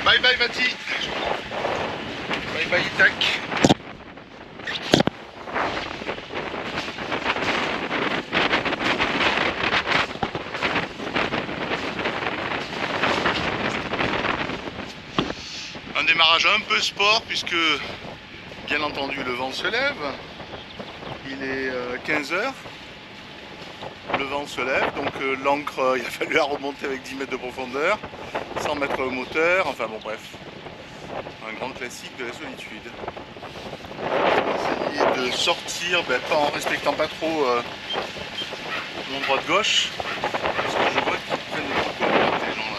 Bye bye Mati. Bye bye Itac. Un démarrage un peu sport puisque bien entendu le vent se lève. Il est 15 h. Le vent se lève, donc l'ancre, il a fallu la remonter avec 10 mètres de profondeur, sans mettre le moteur, enfin bon bref. Un grand classique de la solitude. Essayer de sortir, pas en respectant pas trop mon droite-gauche, parce que je vois qu'ils prennent beaucoup à droite les gens là.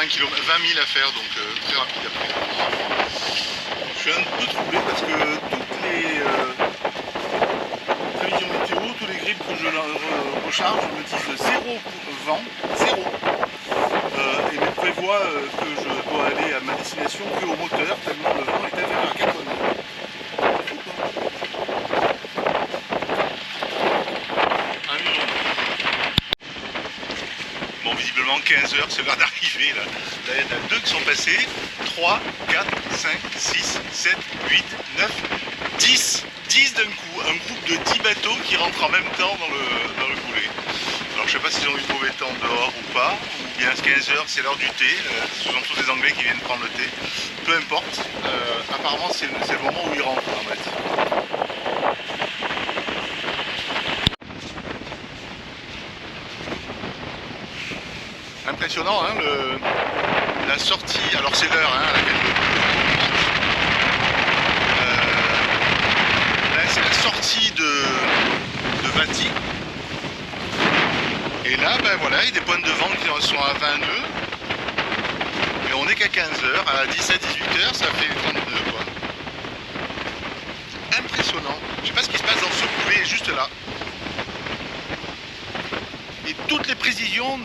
20 000 à faire, donc très rapide après. Je suis un peu troublé parce que toutes les prévisions météo, tous les grids que je recharge me disent 0 vent, 0. Et me prévoit que je dois aller à ma destination que au moteur, tellement le vent est inférieur à 4 nœuds. Bon, visiblement 15 h, c'est l'heure d'arriver là. Là, il y en a 2 qui sont passés, 3, 4, 5, 6, 7, 8, 9, 10. 10 d'un coup, un groupe de 10 bateaux qui rentrent en même temps dans le coulé. Alors je sais pas s'ils ont eu mauvais temps dehors ou pas, ou bien à 15 h c'est l'heure du thé, ce sont tous des Anglais qui viennent prendre le thé. Peu importe, apparemment c'est le moment où ils rentrent en fait. Impressionnant hein, la sortie, alors c'est l'heure hein, à laquelle là c'est la sortie de Vati. Et là voilà, il y a des pointes de vent qui sont à 20 nœuds. Et on n'est qu'à 15 h, à 17-18 h ça fait 30 nœuds quoi. Impressionnant. Je sais pas ce qui se passe dans ce coulé juste là. Et toutes les prévisions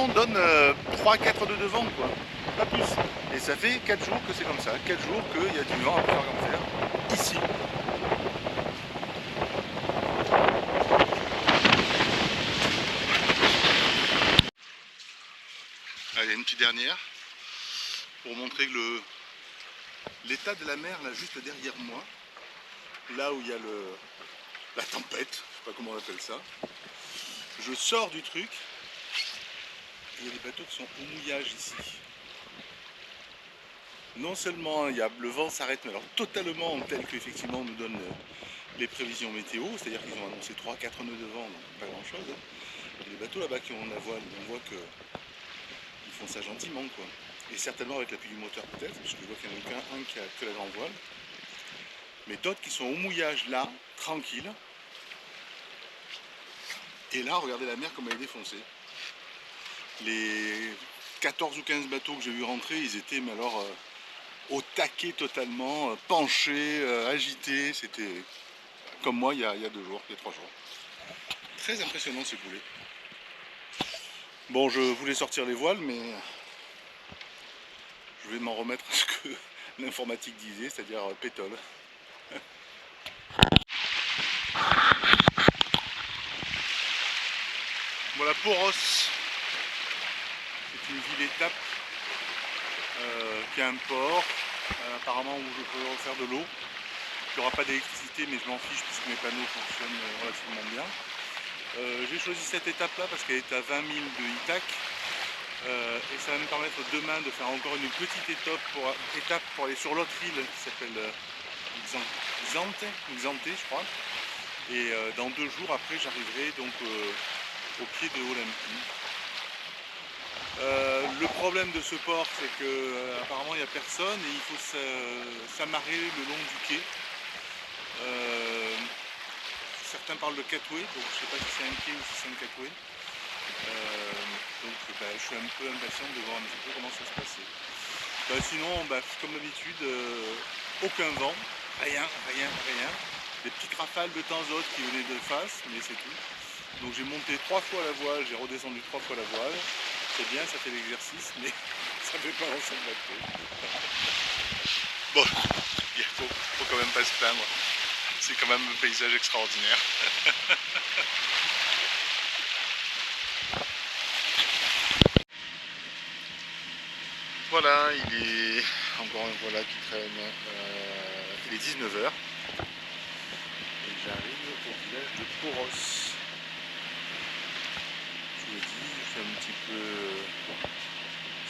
donnent 3-4 nœuds de vent quoi, pas plus. Et ça fait 4 jours que c'est comme ça, 4 jours qu'il y a du vent à faire comme faire, ici. Allez, une petite dernière, pour montrer que l'état de la mer là juste derrière moi, là où il y a la tempête, je sais pas comment on appelle ça, je sors du truc, et il y a des bateaux qui sont au mouillage ici. Non seulement le vent s'arrête, mais alors totalement tel qu'effectivement on nous donne les prévisions météo, c'est-à-dire qu'ils ont annoncé 3-4 nœuds de vent, donc pas grand-chose. Et les bateaux là-bas qui ont la voile, on voit qu'ils font ça gentiment quoi. Et certainement avec l'appui du moteur peut-être, parce que je vois qu'il n'y en a qu'un qui a que la grande voile. Mais d'autres qui sont au mouillage là, tranquille. Et là, regardez la mer comme elle est défoncée. Les 14 ou 15 bateaux que j'ai vu rentrer, ils étaient mais alors au taquet totalement, penchés, agités. C'était comme moi il y a 2 jours, il y a 3 jours. Très impressionnant ce coulé. Bon, je voulais sortir les voiles, mais je vais m'en remettre à ce que l'informatique disait, c'est-à-dire pétole. Voilà, Poros, c'est une ville-étape qui a un port, apparemment où je peux refaire de l'eau. Il n'y aura pas d'électricité, mais je m'en fiche puisque mes panneaux fonctionnent relativement bien. J'ai choisi cette étape-là parce qu'elle est à 20 000 de Itac. Et ça va me permettre demain de faire encore une petite étape pour aller sur l'autre île qui s'appelle Xante, je crois. Et dans 2 jours après, j'arriverai donc au pied de Olympie. Le problème de ce port, c'est que apparemment il n'y a personne et il faut s'amarrer le long du quai. Certains parlent de catway, donc je ne sais pas si c'est un quai ou si c'est un catway. Donc je suis un peu impatient de voir un petit peu comment ça se passait. Sinon, comme d'habitude, aucun vent, rien. Des petites rafales de temps en temps qui venaient de face, mais c'est tout. Donc j'ai monté 3 fois la voile, j'ai redescendu 3 fois la voile. C'est bien, ça fait l'exercice, mais ça ne fait pas avancer le bateau. Bon, il faut quand même pas se plaindre. C'est quand même un paysage extraordinaire. Voilà, il est encore un voilà qui traîne. Il est 19 h et j'arrive au village de Poros. Je vous dis, je fais un petit peu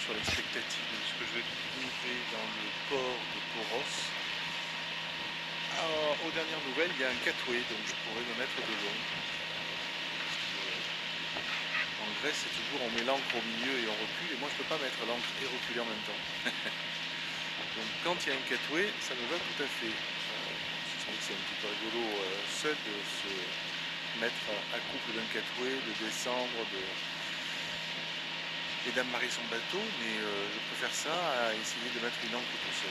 sur l'expectative de ce que je vais trouver dans le port de Poros. Alors, aux dernières nouvelles, il y a un catway, donc je pourrais me mettre de long. En Grèce, c'est toujours on met l'encre au milieu et on recule, et moi je ne peux pas mettre l'encre et reculer en même temps. Donc quand il y a un catway, ça me va tout à fait. C'est un petit peu rigolo seul de se mettre à couple d'un catway, de descendre, et d'amarrer son bateau, mais je préfère ça à essayer de mettre une ancre tout seul.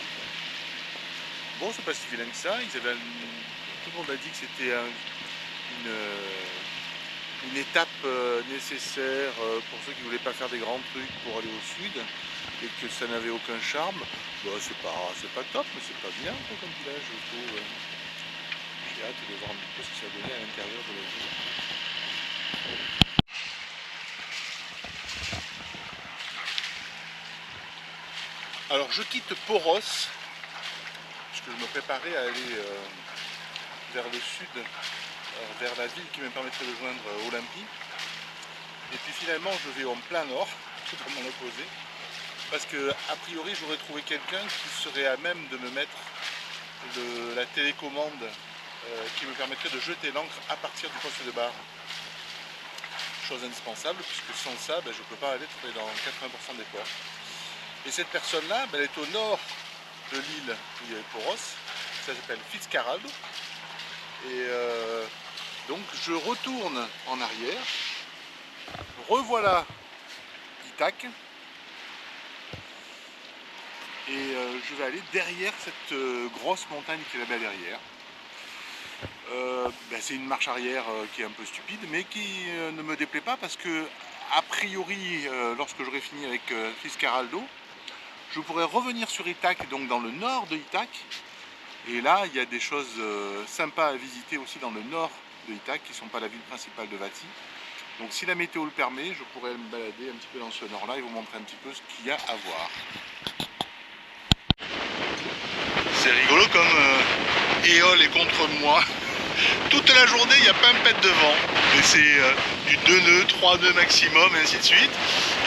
Bon, c'est pas si vilain que ça. Tout le monde a dit que c'était une étape nécessaire pour ceux qui ne voulaient pas faire des grands trucs pour aller au sud et que ça n'avait aucun charme. Bon, c'est pas top, mais c'est pas bien quoi, comme village, je trouve. J'ai hâte de voir un petit peu ce que ça va donner à l'intérieur de la ville. Alors je quitte Poros, puisque je me préparais à aller vers le sud, vers la ville qui me permettrait de joindre Olympie. Et puis finalement je vais en plein nord, totalement l'opposé, parce que a priori j'aurais trouvé quelqu'un qui serait à même de me mettre la télécommande qui me permettrait de jeter l'ancre à partir du poste de barre. Chose indispensable, puisque sans ça, je ne peux pas aller dans 80% des ports. Et cette personne-là, elle est au nord de l'île où il y a Poros, ça s'appelle Fitzcarraldo. Et donc je retourne en arrière, revoilà Ithaque, et je vais aller derrière cette grosse montagne qui est là-bas derrière. C'est une marche arrière qui est un peu stupide, mais qui ne me déplaît pas parce que, a priori, lorsque j'aurai fini avec Fitzcarraldo, je pourrais revenir sur Ithaque, donc dans le nord de Ithaque. Et là, il y a des choses sympas à visiter aussi dans le nord de Ithaque, qui ne sont pas la ville principale de Vati. Donc si la météo le permet, je pourrais me balader un petit peu dans ce nord-là et vous montrer un petit peu ce qu'il y a à voir. C'est rigolo comme Éole est contre moi. Toute la journée, il n'y a pas un pet de vent. Mais c'est du 2 nœuds, 3 nœuds maximum, et ainsi de suite.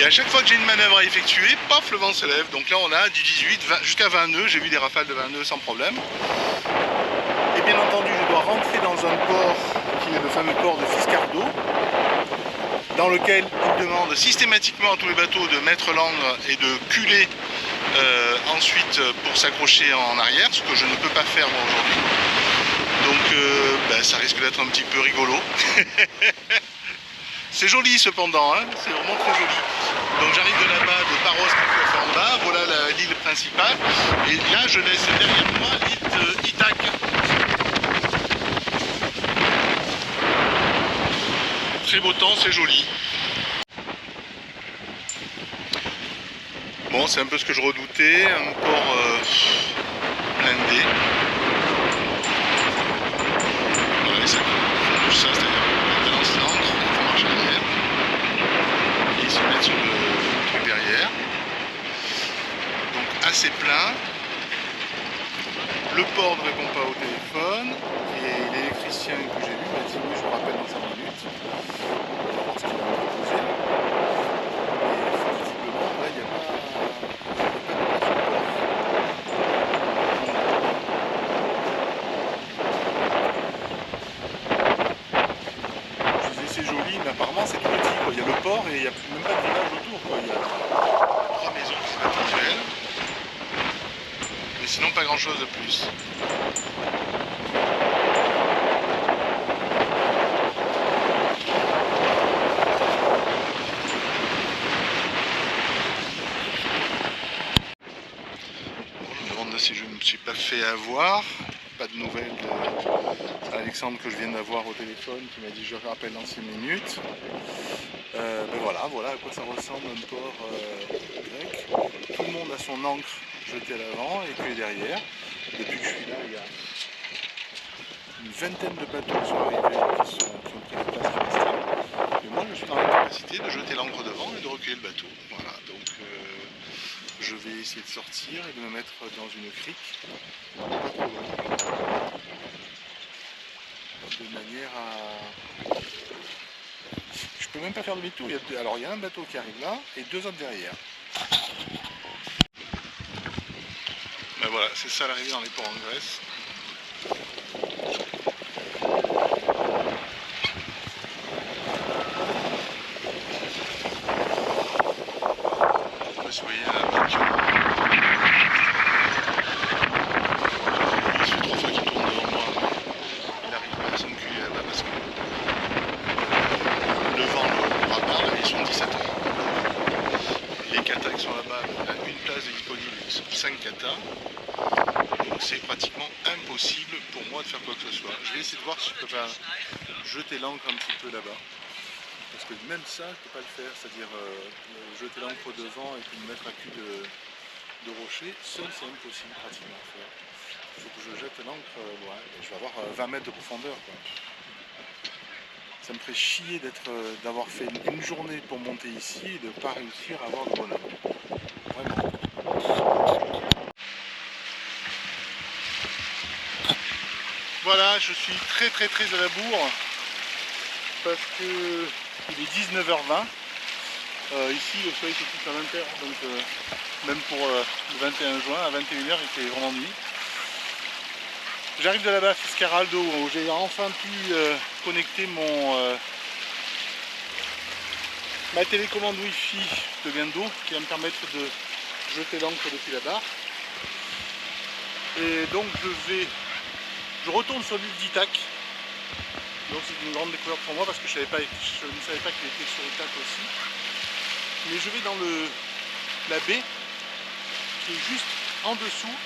Et à chaque fois que j'ai une manœuvre à effectuer, paf, le vent se lève. Donc là, on a du 18 jusqu'à 20 nœuds. J'ai vu des rafales de 20 nœuds sans problème. Et bien entendu, je dois rentrer dans un port qui est le fameux port de Fiscardo, dans lequel il demande systématiquement à tous les bateaux de mettre l'ancre et de culer ensuite pour s'accrocher en arrière, ce que je ne peux pas faire moi aujourd'hui. Donc ça risque d'être un petit peu rigolo. C'est joli cependant, hein, c'est vraiment très joli. Donc j'arrive de là-bas, de Paros qui est en bas, voilà l'île principale. Et là je laisse derrière moi l'île d'Ithaque. Très beau temps, c'est joli. Bon, c'est un peu ce que je redoutais, un port blindé. Voilà, ça touche ça, c'est-à-dire qu'on balance l'ancre, il faut marcher arrière. Et ils se mettent sur le truc derrière. Donc assez plein. Le port ne répond pas au téléphone. Et l'électricien que j'ai vu m'a dit oui, je vous rappelle dans 5 minutes. On va voir ce qu'il va me proposer. Et visiblement, là, il n'y a pas de port. Je disais c'est joli, mais apparemment c'est tout petit, quoi. Il y a le port et il n'y a même pas de village autour, quoi. Il y a 3 maisons qui sont actuelles. Mais sinon pas grand chose de plus. Si je ne me suis pas fait avoir, pas de nouvelles d'Alexandre que je viens d'avoir au téléphone qui m'a dit je rappelle dans 6 minutes. Voilà à quoi ça ressemble un port grec. Tout le monde a son ancre jetée à l'avant et puis derrière. Depuis que je suis là, il y a une vingtaine de bateaux qui sont arrivés, qui ont pris la place qui restait. Et moi je suis dans la capacité de jeter l'ancre devant et de recueillir le bateau. Voilà, donc je vais essayer de sortir et de me mettre dans une crique, pas trop loin, de manière à... Je peux même pas faire demi-tour. Alors il y a un bateau qui arrive là et deux autres derrière. Ben voilà, c'est ça l'arrivée dans les ports en Grèce. Si vous voyez la voiture, il fait 3 fois qu'il tourne devant moi, mais il arrive à s'enculer là-bas parce que le vent le brabarde et ils sont 17 heures. Les katas qui sont là-bas, à une place de disponible, ils sont 5 katas. Donc c'est pratiquement impossible pour moi de faire quoi que ce soit. Je vais essayer de voir si je peux pas jeter l'ancre un petit peu là-bas. Parce que même ça, je ne peux pas le faire, c'est-à-dire jeter l'ancre devant et puis me mettre à cul de rocher, seul c'est impossible pratiquement à faire. Il faut que je jette l'ancre loin, et je vais avoir 20 mètres de profondeur, quoi. Ça me ferait chier d'avoir fait une journée pour monter ici et de ne pas réussir à avoir le bonhomme. Vraiment. Voilà, je suis très à la bourre parce que il est 19h20. Ici le soleil se couche à 20h, donc même pour le 21 juin à 21h il fait vraiment nuit. J'arrive de là-bas à Fiscaraldo où j'ai enfin pu connecter ma télécommande Wi-Fi de Biendo qui va me permettre de jeter l'ancre depuis là-bas. Et donc je retourne sur l'île d'Ithaque. Donc c'est une grande découverte pour moi parce que je ne savais pas qu'il était sur Ithaque aussi. Mais je vais dans la baie qui est juste en dessous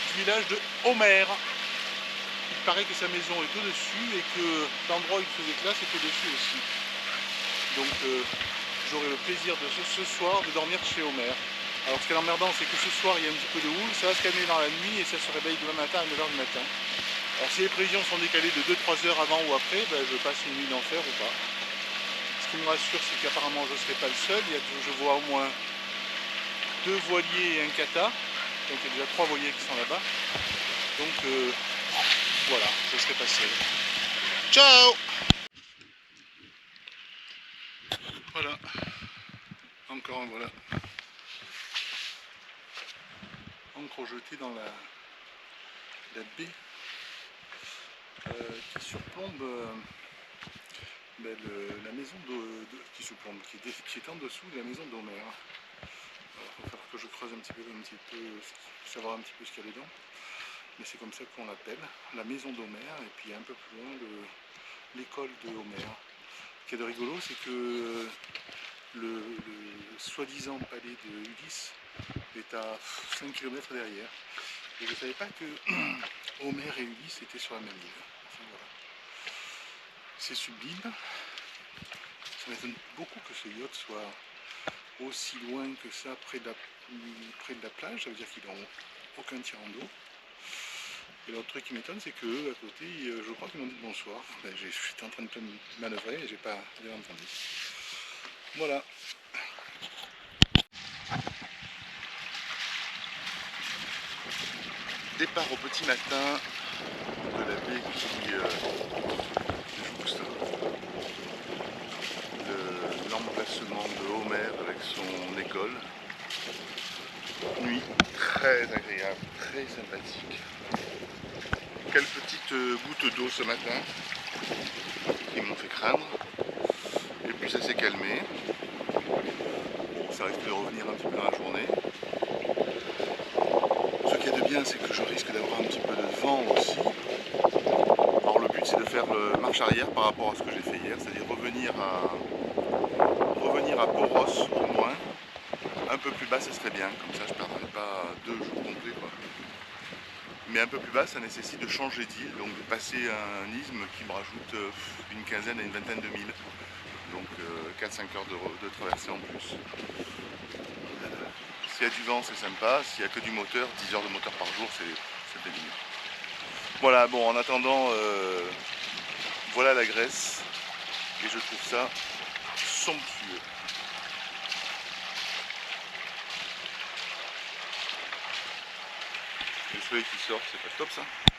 du village de Homère. Il paraît que sa maison est au-dessus et que l'endroit où il faisait classe est au-dessus aussi. Donc j'aurai le plaisir de ce soir de dormir chez Homère. Alors ce qui est emmerdant, c'est que ce soir il y a un petit peu de houle, ça va se calmer dans la nuit et ça se réveille demain matin à 9h du matin. Alors si les prévisions sont décalées de 2-3 heures avant ou après, ben, je passe une nuit d'enfer ou pas. Ce qui me rassure, c'est qu'apparemment je ne serai pas le seul. Je vois au moins 2 voiliers et un kata. Donc il y a déjà 3 voiliers qui sont là-bas. Donc voilà, je ne serai pas seul. Ciao! Voilà. Encore un voilà. Encre jetée dans la baie qui surplombe la maison qui est en dessous de la maison d'Homère. Il va falloir que je creuse un petit peu, savoir un petit peu ce qu'il y a dedans. Mais c'est comme ça qu'on l'appelle, la maison d'Homère, et puis un peu plus loin l'école de Homère. Ce qui est de rigolo, c'est que le soi-disant palais de Ulysse est à 5 km derrière. Et je ne savais pas que Homère et Ulysse étaient sur la même île. Enfin, voilà. C'est sublime. Ça m'étonne beaucoup que ce yacht soit aussi loin que ça, près de la plage. Ça veut dire qu'ils n'ont aucun tirant d'eau. Et l'autre truc qui m'étonne, c'est qu'à côté, je crois qu'ils m'ont dit bonsoir. Ben, j'étais en train de manœuvrer et j'ai pas bien entendu. Voilà. Départ au petit matin de la baie qui jouxte l'emplacement de Homère avec son école. Nuit très agréable, très sympathique. Quelques petites gouttes d'eau ce matin qui m'ont fait craindre. Et puis ça s'est calmé. Bon, ça risque de revenir un petit peu dans la journée. Ce qui est de bien, c'est que je risque d'avoir un petit peu de vent aussi. Alors le but, c'est de faire marche arrière par rapport à ce que j'ai fait hier, c'est-à-dire revenir à Poros au moins. Un peu plus bas, ce serait bien, comme ça je ne perdrai pas 2 jours complets, quoi. Mais un peu plus bas, ça nécessite de changer d'île, donc de passer un isthme qui me rajoute une quinzaine à une vingtaine de milles. Donc 4-5 heures de traversée en plus. S'il y a du vent, c'est sympa. S'il n'y a que du moteur, 10 heures de moteur par jour, c'est pénible. Voilà, bon, en attendant, voilà la Grèce, et je trouve ça somptueux. Le soleil qui sort, c'est pas top ça.